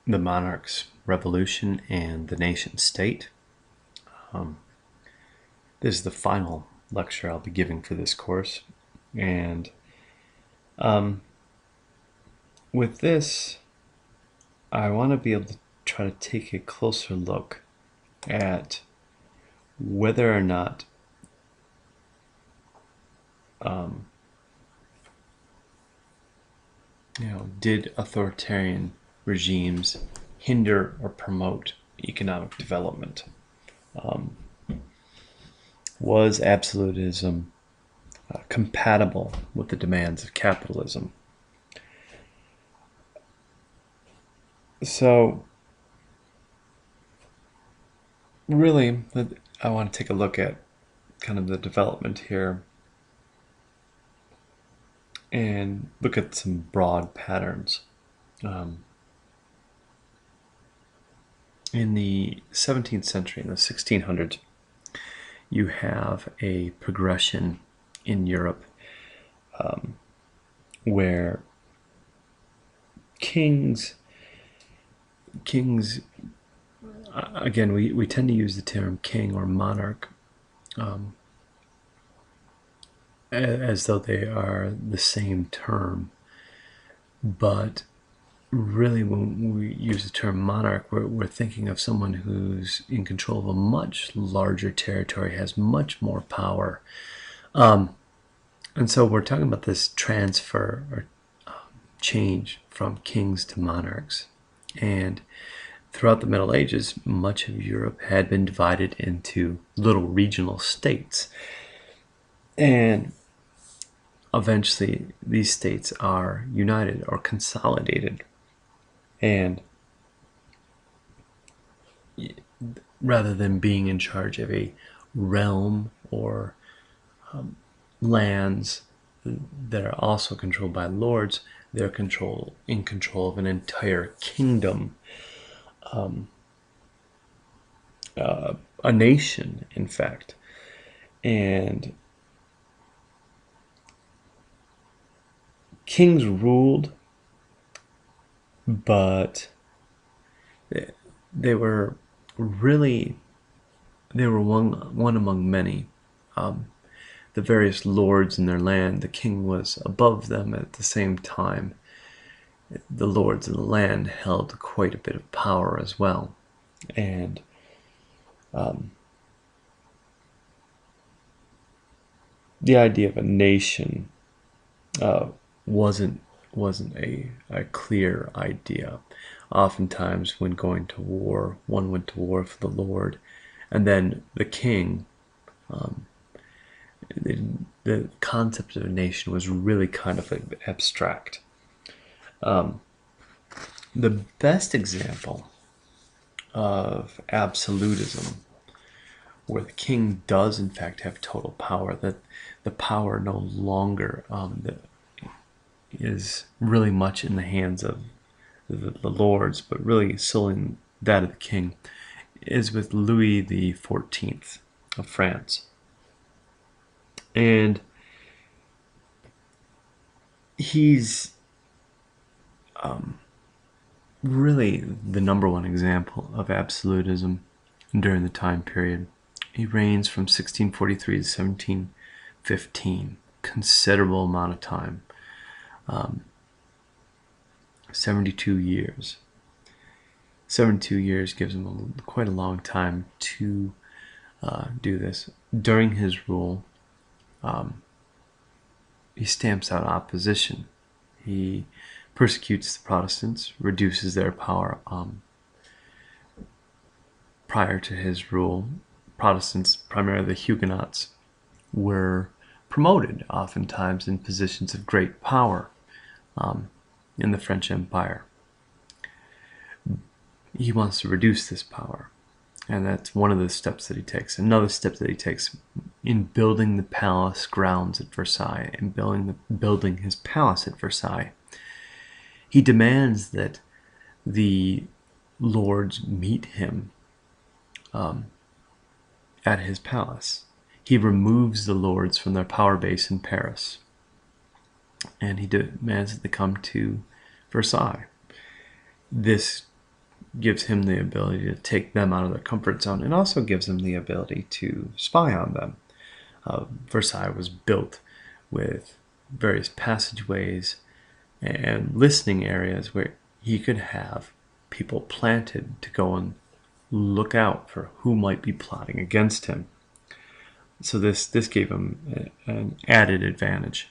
the Monarchs' revolution and the nation state. This is the final lecture I'll be giving for this course. And with this, I want to be able to try to take a closer look at whether or not did authoritarian regimes hinder or promote economic development? Was absolutism compatible with the demands of capitalism? So, really, I want to take a look at kind of the development here and look at some broad patterns. In the 17th century, in the 1600s, you have a progression in Europe where kings, again, we tend to use the term king or monarch as though they are the same term, but really when we use the term monarch, we're thinking of someone who's in control of a much larger territory, has much more power. And so we're talking about this transfer or change from kings to monarchs. And throughout the Middle Ages, much of Europe had been divided into little regional states. And eventually these states are united or consolidated. And rather than being in charge of a realm or lands that are also controlled by lords, they're in control of an entire kingdom, a nation, in fact. And kings ruled, but they were one among many. The various lords in their land, the king was above them. At the same time, the lords of the land held quite a bit of power as well. And the idea of a nation wasn't a clear idea. Oftentimes when going to war, one went to war for the Lord, and then the king, the concept of a nation was really kind of abstract. The best example of absolutism, where the king does in fact have total power, that the power no longer is really much in the hands of the lords, but really solely that of the king, is with Louis XIV of France. And he's really the number one example of absolutism during the time period. He reigns from 1643 to 1715, considerable amount of time. 72 years. 72 years gives him quite a long time to do this. During his rule, he stamps out opposition. He persecutes the Protestants, reduces their power. Prior to his rule, Protestants, primarily the Huguenots, were promoted oftentimes in positions of great power in the French Empire. He wants to reduce this power, and that's one of the steps that he takes. Another step that he takes in building the palace grounds at Versailles and building his palace at Versailles, he demands that the lords meet him at his palace. He removes the lords from their power base in Paris, and he demands that they come to Versailles. This gives him the ability to take them out of their comfort zone, and also gives them the ability to spy on them. Versailles was built with various passageways and listening areas where he could have people planted to go and look out for who might be plotting against him. So this gave him an added advantage.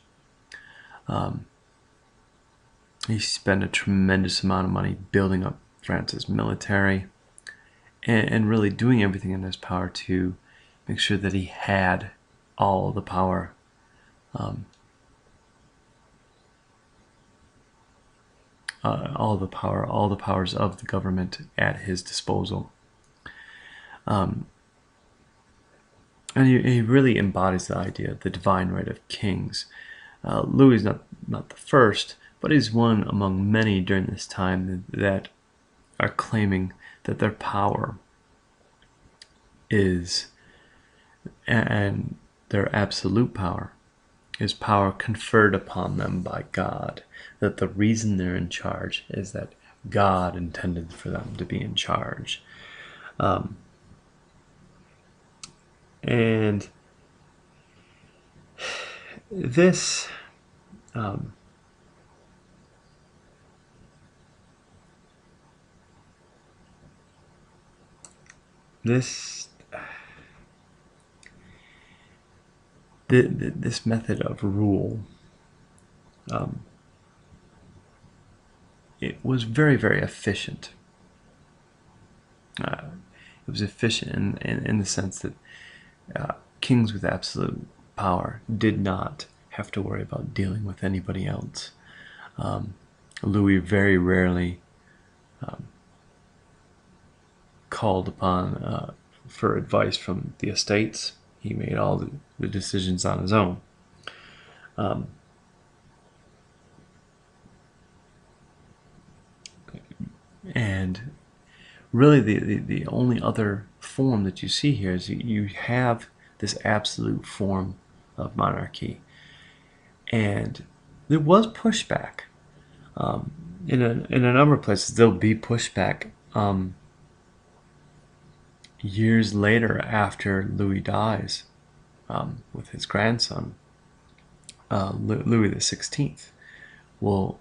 He spent a tremendous amount of money building up France's military and really doing everything in his power to make sure that he had all the power. All the powers of the government at his disposal. And he really embodies the idea of the divine right of kings. Louis is not the first, but he's one among many during this time that are claiming that their power is, and their absolute power is power conferred upon them by God. That the reason they're in charge is that God intended for them to be in charge. And this this method of rule, it was very, very efficient. It was efficient in the sense that kings with absolute power did not have to worry about dealing with anybody else. Louis very rarely called upon for advice from the estates. He made all the decisions on his own. And really the only other form that you see here is you have this absolute form of monarchy. And there was pushback. In a number of places, there'll be pushback years later after Louis dies, with his grandson. Louis XVI will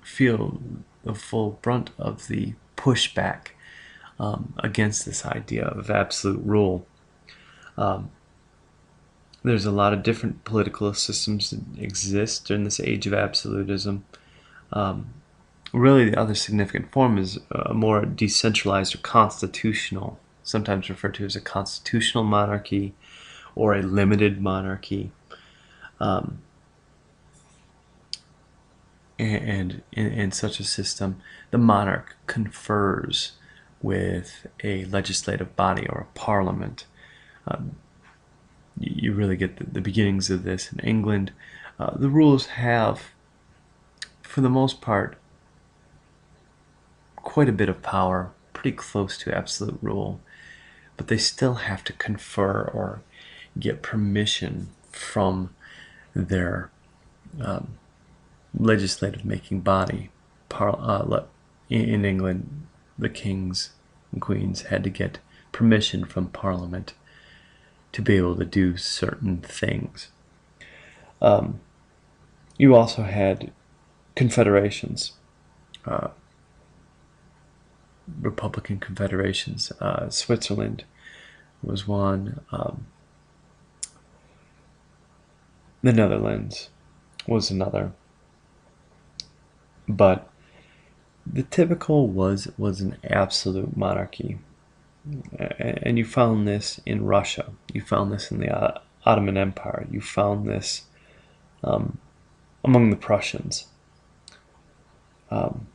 feel the full brunt of the pushback against this idea of absolute rule. There's a lot of different political systems that exist during this age of absolutism. Really, the other significant form is a more decentralized or constitutional, sometimes referred to as a constitutional monarchy or a limited monarchy. And in such a system, the monarch confers with a legislative body or a parliament. You really get the beginnings of this in England. The rulers have, for the most part, quite a bit of power, pretty close to absolute rule, but they still have to confer or get permission from their legislative making body. In England, the kings and queens had to get permission from Parliament to be able to do certain things. You also had confederations, Republican confederations. Switzerland was one. The Netherlands was another. But the typical was an absolute monarchy. And you found this in Russia. You found this in the Ottoman Empire. You found this among the Prussians. And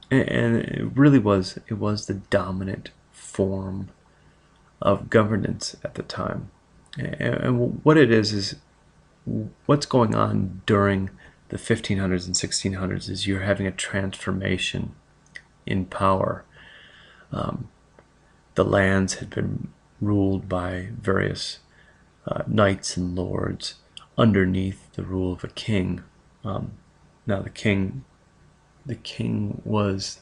it really was the dominant form of governance at the time. And what it is what's going on during the 1500s and 1600s is you're having a transformation in power. The lands had been ruled by various knights and lords underneath the rule of a king. Now the king the king was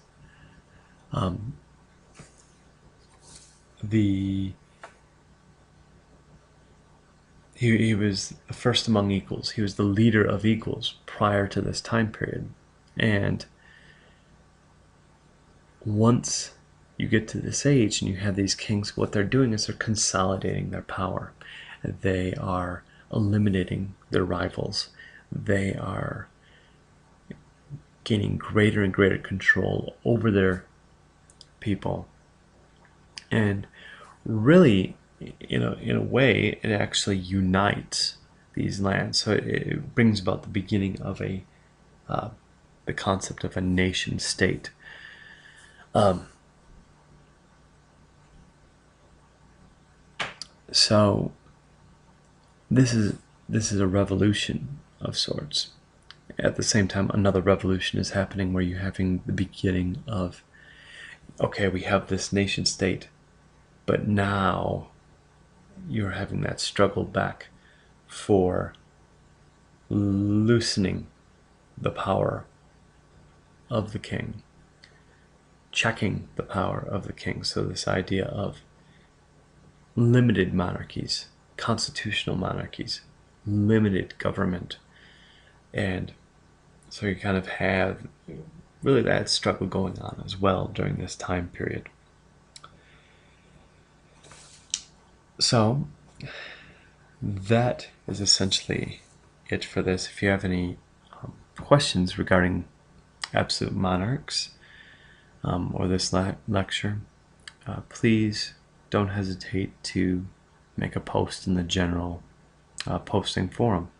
the he was the first among equals. He was the leader of equals prior to this time period. And once you get to this age and you have these kings, what they're doing is they're consolidating their power. They are eliminating their rivals. They are gaining greater and greater control over their people. And really, in a way, it actually unites these lands. So it brings about the beginning of the concept of a nation state. So this is a revolution of sorts. At the same time, another revolution is happening where you're having the beginning of, okay, we have this nation state, but now you're having that struggle back for loosening the power of the king, checking the power of the king. So this idea of limited monarchies, constitutional monarchies, limited government. And so you kind of have really that struggle going on as well during this time period. So that is essentially it for this. If you have any questions regarding absolute monarchs or this lecture, please don't hesitate to make a post in the general posting forum.